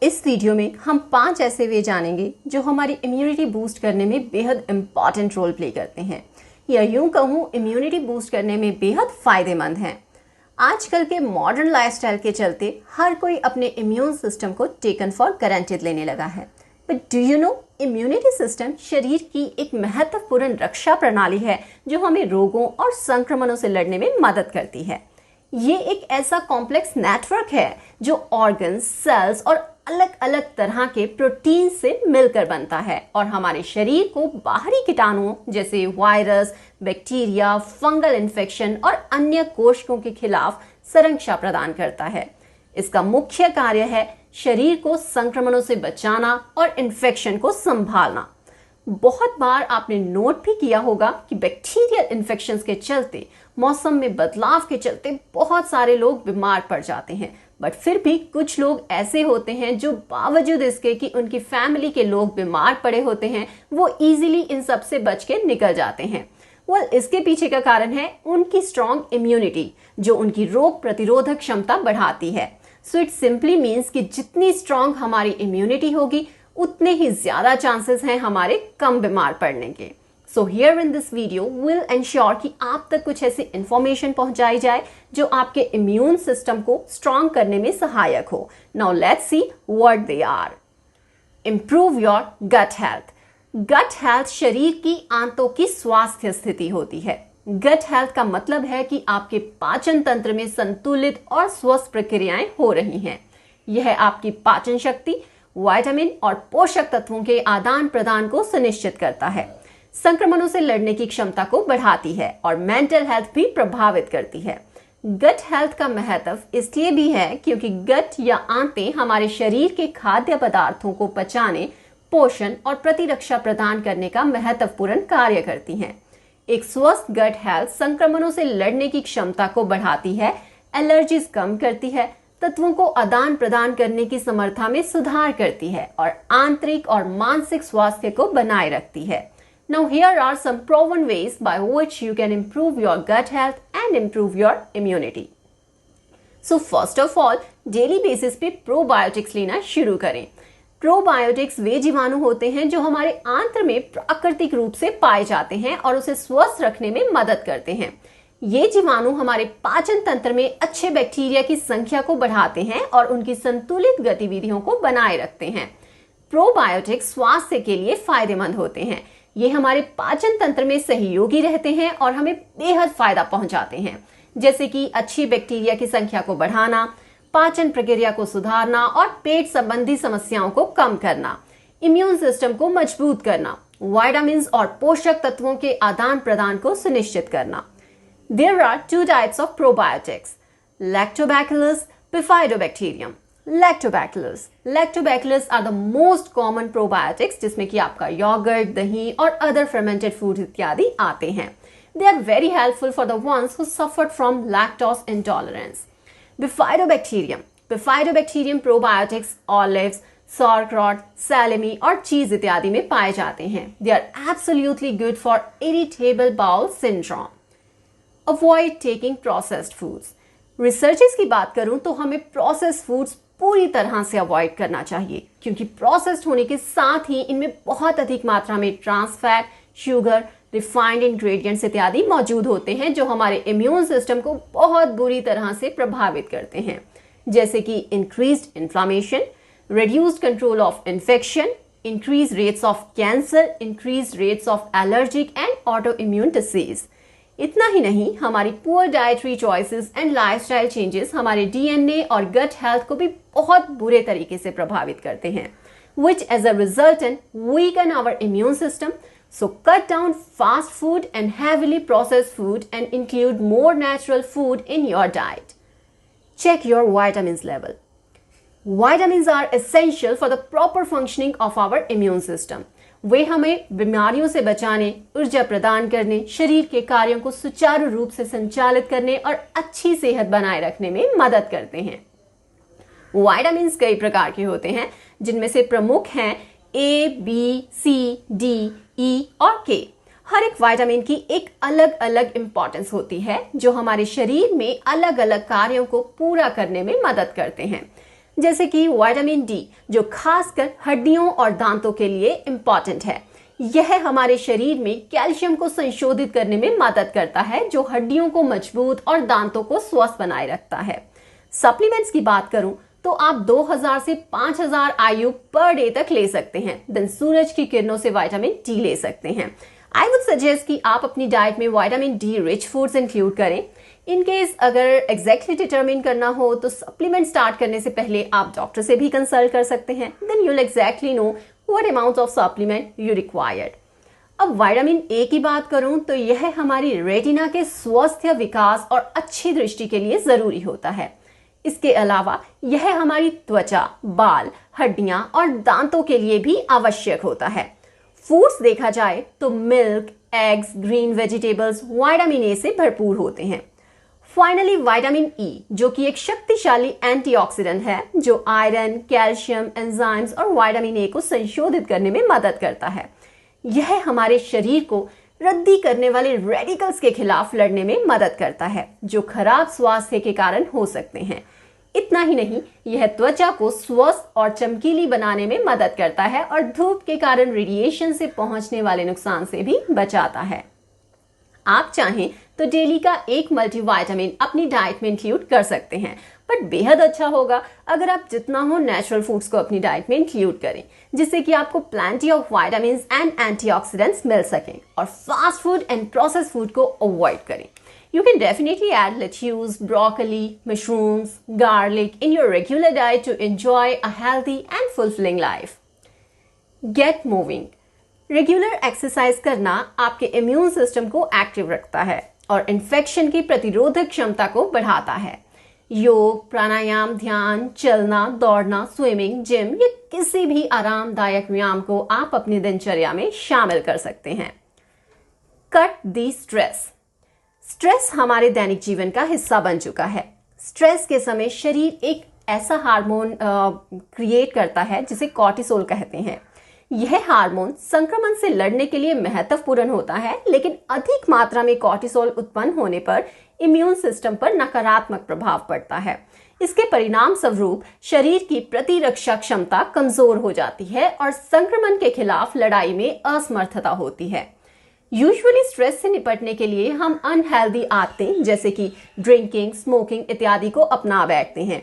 इस वीडियो में हम 5 ऐसे वे जानेंगे जो हमारी इम्यूनिटी बूस्ट करने में बेहद इंपॉर्टेंट रोल प्ले करते हैं, या यूं कहूं इम्यूनिटी बूस्ट करने में बेहद फायदेमंद हैं। आजकल के मॉडर्न लाइफस्टाइल के चलते हर कोई अपने इम्यून सिस्टम को टेकन फॉर गारंटेड लेने लगा है। But do you know, immunity system शरीर की एक महत्वपूर्ण रक्षा प्रणाली है जो हमें रोगों और संक्रमणों से लड़ने में मदद करती है। ये एक ऐसा कॉम्प्लेक्स नेटवर्क है जो ऑर्गन्स, सेल्स और अलग अलग तरह के प्रोटीन से मिलकर बनता है और हमारे शरीर को बाहरी कीटाणुओं जैसे वायरस, बैक्टीरिया, फंगल इन्फेक्शन और अन्य कोशिकाओं के खिलाफ संरक्षण प्रदान करता है। इसका मुख्य कार्य है शरीर को संक्रमणों से बचाना और इन्फेक्शन को संभालना। बहुत बार आपने नोट भी किया होगा कि बैक्टीरियल इन्फेक्शंस के चलते, मौसम में बदलाव के चलते बहुत सारे लोग बीमार पड़ जाते हैं। बट फिर भी कुछ लोग ऐसे होते हैं जो बावजूद इसके कि उनकी फैमिली के लोग बीमार पड़े होते हैं, वो इजीली इन सब से बच के निकल जाते हैं। इसके पीछे का कारण है उनकी स्ट्रॉन्ग इम्यूनिटी जो उनकी रोग प्रतिरोधक क्षमता बढ़ाती है। सो इट सिंपली मीन्स कि जितनी स्ट्रॉन्ग हमारी इम्यूनिटी होगी उतने ही ज्यादा चांसेस हैं हमारे कम बीमार पड़ने के। So here in this video will ensure कि आप तक कुछ ऐसी इंफॉर्मेशन पहुंचाई जाए जो आपके इम्यून सिस्टम को स्ट्रॉन्ग करने में सहायक हो। Now let's see what they are. Improve your gut health. Gut health शरीर की आंतों की स्वास्थ्य स्थिति होती है। गट हेल्थ का मतलब है कि आपके पाचन तंत्र में संतुलित और स्वस्थ प्रक्रियाएं हो रही हैं। यह आपकी पाचन शक्ति, विटामिन और पोषक तत्वों के आदान प्रदान को सुनिश्चित करता है, संक्रमणों से लड़ने की क्षमता को बढ़ाती है और मेंटल हेल्थ भी प्रभावित करती है। गट हेल्थ का महत्व इसलिए भी है क्योंकि गट या आंतें हमारे शरीर के खाद्य पदार्थों को पचाने, पोषण और प्रतिरक्षा प्रदान करने का महत्वपूर्ण कार्य करती हैं। एक स्वस्थ गट हेल्थ संक्रमणों से लड़ने की क्षमता को बढ़ाती है, एलर्जीज कम करती है, तत्वों को आदान प्रदान करने की समर्था में सुधार करती है और आंतरिक और मानसिक स्वास्थ्य को बनाए रखती है। Now here are some proven ways by which you can improve your gut health and improve your immunity. So first of all, daily basis पे प्रोबायोटिक्स लेना शुरू करें। प्रोबायोटिक्स वे जीवाणु होते हैं जो हमारे आंत्र में प्राकृतिक रूप से पाए जाते हैं और उसे स्वस्थ रखने में मदद करते हैं। ये जीवाणु हमारे पाचन तंत्र में अच्छे बैक्टीरिया की संख्या को बढ़ाते हैं और उनकी संतुलित गतिविधियों को बनाए रखते हैं। प्रोबायोटिक्स स्वास्थ्य के लिए फायदेमंद होते हैं। ये हमारे पाचन तंत्र में सहयोगी रहते हैं और हमें बेहद फायदा पहुंचाते हैं, जैसे कि अच्छी बैक्टीरिया की संख्या को बढ़ाना, पाचन प्रक्रिया को सुधारना और पेट संबंधी समस्याओं को कम करना, इम्यून सिस्टम को मजबूत करना, विटामिन्स और पोषक तत्वों के आदान प्रदान को सुनिश्चित करना। There are 2 types of probiotics: Lactobacillus, Bifidobacterium. Lactobacillus are the most common probiotics जिसमें कि आपका योगर्ट, दही और other fermented foods इत्यादि आते हैं। They are very helpful for the ones who suffered from lactose intolerance. Bifidobacterium probiotics olives, sauerkraut, salami और चीज इत्यादि में पाए जाते हैं। They are absolutely good for irritable bowel syndrome. Avoid taking processed foods. Researches की बात करूं तो हमें प्रोसेस्ड फूड्स पूरी तरह से अवॉइड करना चाहिए क्योंकि प्रोसेस्ड होने के साथ ही इनमें बहुत अधिक मात्रा में trans fat, sugar, refined ingredients इत्यादि मौजूद होते हैं जो हमारे इम्यून सिस्टम को बहुत बुरी तरह से प्रभावित करते हैं, जैसे कि increased inflammation, reduced control of infection, increase rates of cancer, increase rates of allergic and auto immune disease. इतना ही नहीं, हमारी poor dietary choices and lifestyle changes हमारे डीएनए और गट हेल्थ को भी बहुत बुरे तरीके से प्रभावित करते हैं, which as a resultant weaken our immune system. So cut down fast food and heavily processed food and include more natural food in your diet. Check your vitamins level. Vitamins are essential for the proper functioning of our immune system. वे हमें बीमारियों से बचाने, ऊर्जा प्रदान करने, शरीर के कार्यों को सुचारू रूप से संचालित करने और अच्छी सेहत बनाए रखने में मदद करते हैं। विटामिन्स कई प्रकार के होते हैं जिनमें से प्रमुख हैं A, B, C, D, E और K। हर एक विटामिन की एक अलग अलग इंपॉर्टेंस होती है जो हमारे शरीर में अलग अलग कार्यों को पूरा करने में मदद करते हैं। जैसे कि विटामिन डी, जो खासकर हड्डियों और दांतों के लिए इम्पॉर्टेंट है। यह हमारे शरीर में कैल्शियम को संशोधित करने में मदद करता है, जो हड्डियों को मजबूत और दांतों को स्वस्थ बनाए रखता है। सप्लीमेंट्स की बात करूं तो आप 2000 से 5000 IU पर डे तक ले सकते हैं। देन सूरज की किरणों से विटामिन डी ले सकते हैं। आई वुड सजेस्ट कि आप अपनी डाइट में vitamin D rich foods include करें। इन केस अगर एग्जैक्टली डिटरमिन करना हो तो सप्लीमेंट स्टार्ट करने से पहले आप डॉक्टर से भी कंसल्ट कर सकते हैं। Then you'll exactly know what amount of supplement you required. अब विटामिन ए की बात करूं तो यह हमारी रेटिना के स्वस्थ विकास और अच्छी दृष्टि के लिए जरूरी होता है। इसके अलावा यह हमारी त्वचा, बाल, हड्डियां और दांतों के लिए भी आवश्यक होता है। फूड्स देखा जाए तो milk, eggs, green vegetables vitamin A से भरपूर होते हैं। फाइनली विटामिन ई, जो कि एक शक्तिशाली एंटीऑक्सीडेंट है, जो आयरन, कैल्शियम, एंजाइम्स और विटामिन ए को संशोधित करने में मदद करता है। यह हमारे शरीर को रद्दी करने वाले रेडिकल्स के खिलाफ लड़ने में मदद करता है, जो खराब स्वास्थ्य के कारण हो सकते हैं। इतना ही नहीं, यह त्वचा को स्वस्थ और चमकीली बनाने में मदद करता है और धूप के कारण रेडिएशन से पहुंचने वाले नुकसान से भी बचाता है। आप चाहें तो डेली का एक मल्टीविटामिन अपनी डाइट में इंक्लूड कर सकते हैं, बट बेहद अच्छा होगा अगर आप जितना हो नेचुरल फूड्स को अपनी डाइट में इंक्लूड करें, जिससे कि आपको plenty of vitamins and antioxidants मिल सकें, और fast food and processed food को अवॉइड करें। You can definitely add lettuce, broccoli, mushrooms, garlic in your regular diet to enjoy a healthy and fulfilling life. Get moving. Regular exercise करना आपके immune system को active रखता है और infection की प्रतिरोधक क्षमता को बढ़ाता है। योग, प्राणायाम, ध्यान, चलना, दौड़ना, स्विमिंग, जिम या किसी भी आरामदायक व्यायाम को आप अपनी दिनचर्या में शामिल कर सकते हैं। कट दी स्ट्रेस। स्ट्रेस हमारे दैनिक जीवन का हिस्सा बन चुका है। स्ट्रेस के समय शरीर एक ऐसा हार्मोन क्रिएट करता है जिसे कॉर्टिसोल कहते हैं। यह हार्मोन संक्रमण से लड़ने के लिए महत्वपूर्ण होता है, लेकिन अधिक मात्रा में कॉर्टिसोल उत्पन्न होने पर इम्यून सिस्टम पर नकारात्मक प्रभाव पड़ता है। इसके परिणाम स्वरूप शरीर की प्रतिरक्षा क्षमता कमजोर हो जाती है और संक्रमण के खिलाफ लड़ाई में असमर्थता होती है। यूजुअली स्ट्रेस से निपटने के लिए हम अनहेल्दी आदतें जैसे कि ड्रिंकिंग, स्मोकिंग इत्यादि को अपना बैठते हैं।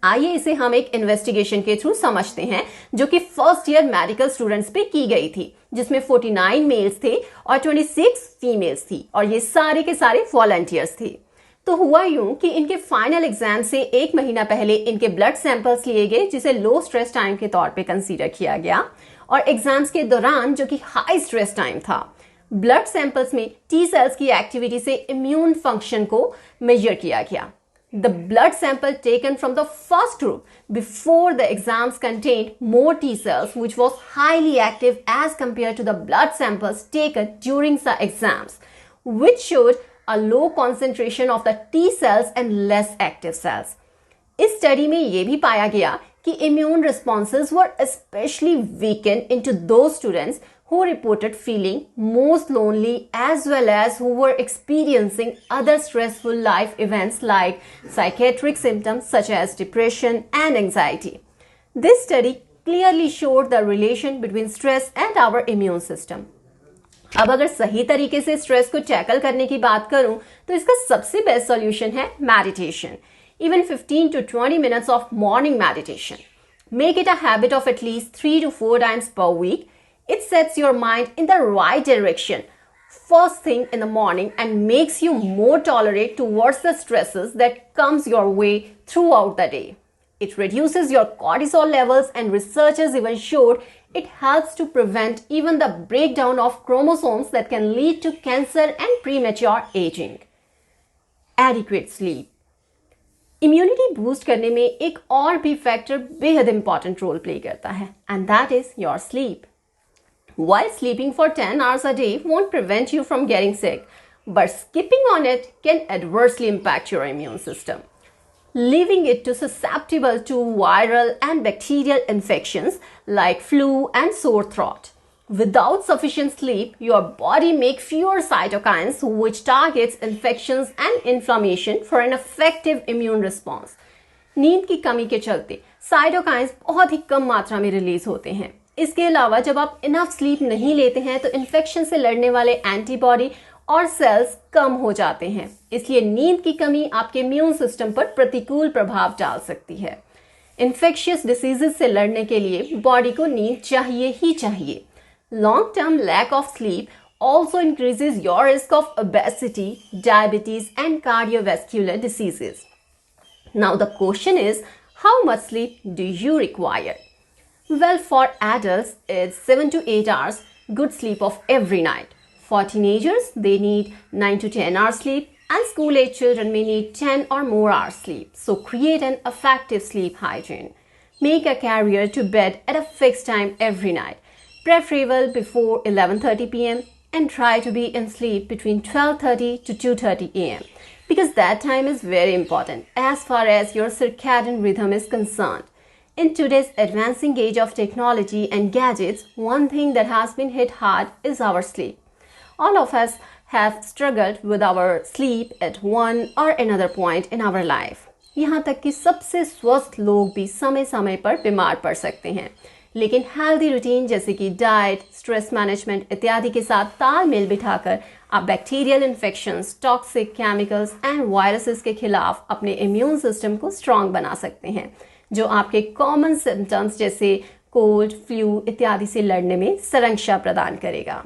आइए इसे हम एक इन्वेस्टिगेशन के थ्रू समझते हैं, जो कि फर्स्ट ईयर मेडिकल स्टूडेंट्स पे की गई थी, जिसमें 49 मेल्स थे और 26 फीमेल्स थी, और ये सारे के सारे वॉलंटियर्स थे। तो हुआ यूं कि इनके फाइनल एग्जाम से एक महीना पहले इनके ब्लड सैंपल्स लिए गए, जिसे लो स्ट्रेस टाइम के तौर पे कंसीडर किया गया, और एग्जाम्स के दौरान जो कि हाई स्ट्रेस टाइम था, ब्लड सैंपल्स में टी सेल्स की एक्टिविटी से इम्यून फंक्शन को मेजर किया गया। The blood sample taken from the first group before the exams contained more T cells, which was highly active as compared to the blood samples taken during the exams, which showed a low concentration of the T cells and less active cells. इस study में यह भी पाया गया कि immune responses were especially weakened into those students who reported feeling most lonely, as well as who were experiencing other stressful life events like psychiatric symptoms such as depression and anxiety. This study clearly showed the relation between stress and our immune system. अब अगर सही तरीके से stress को tackle करने की बात करूं तो इसका सबसे बेस्ट सॉल्यूशन है meditation. Even 15 to 20 minutes of morning meditation. Make it a habit of at least 3 to 4 times per week. It sets your mind in the right direction first thing in the morning and makes you more tolerant towards the stresses that comes your way throughout the day. It reduces your cortisol levels, and researchers even showed it helps to prevent even the breakdown of chromosomes that can lead to cancer and premature aging. Adequate sleep. Immunity boost करने में एक और भी factor बेहद important role play करता है, and that is your sleep. While sleeping for 10 hours a day won't prevent you from getting sick, but skipping on it can adversely impact your immune system, leaving it to susceptible to viral and bacterial infections like flu and sore throat. Without sufficient sleep, your body makes fewer cytokines, which targets infections and inflammation for an effective immune response. नींद की कमी के चलते cytokines बहुत ही कम मात्रा में release होते हैं। इसके अलावा जब आप इनफ स्लीप नहीं लेते हैं तो इन्फेक्शन से लड़ने वाले एंटीबॉडी और सेल्स कम हो जाते हैं। इसलिए नींद की कमी आपके इम्यून सिस्टम पर प्रतिकूल प्रभाव डाल सकती है। इन्फेक्शियस डिसीजेस से लड़ने के लिए बॉडी को नींद चाहिए ही चाहिए। Long term lack of sleep also increases your risk of obesity, diabetes, and cardiovascular diseases. Now the question is, how much sleep do you require? Well, for adults, it's 7 to 8 hours good sleep of every night. For teenagers, they need 9 to 10 hours sleep, and school-age children may need 10 or more hours sleep. So create an effective sleep hygiene. Make a carrier to bed at a fixed time every night, preferable before 11:30 p.m. and try to be in sleep between 12:30 to 2:30 a.m. because that time is very important as far as your circadian rhythm is concerned. In today's advancing age of technology and gadgets, one thing that has been hit hard is our sleep. All of us have struggled with our sleep at one or another point in our life. यहाँ तक कि सबसे स्वस्थ लोग भी समय समय पर बीमार पड़ सकते हैं, लेकिन हेल्दी रूटीन जैसे कि डाइट, स्ट्रेस मैनेजमेंट इत्यादि के साथ तालमेल बिठाकर आप bacterial infections, toxic chemicals and viruses के खिलाफ अपने इम्यून सिस्टम को स्ट्रांग बना सकते हैं, जो आपके कॉमन सिम्टम्स जैसे कोल्ड, फ्लू इत्यादि से लड़ने में संरक्षा प्रदान करेगा।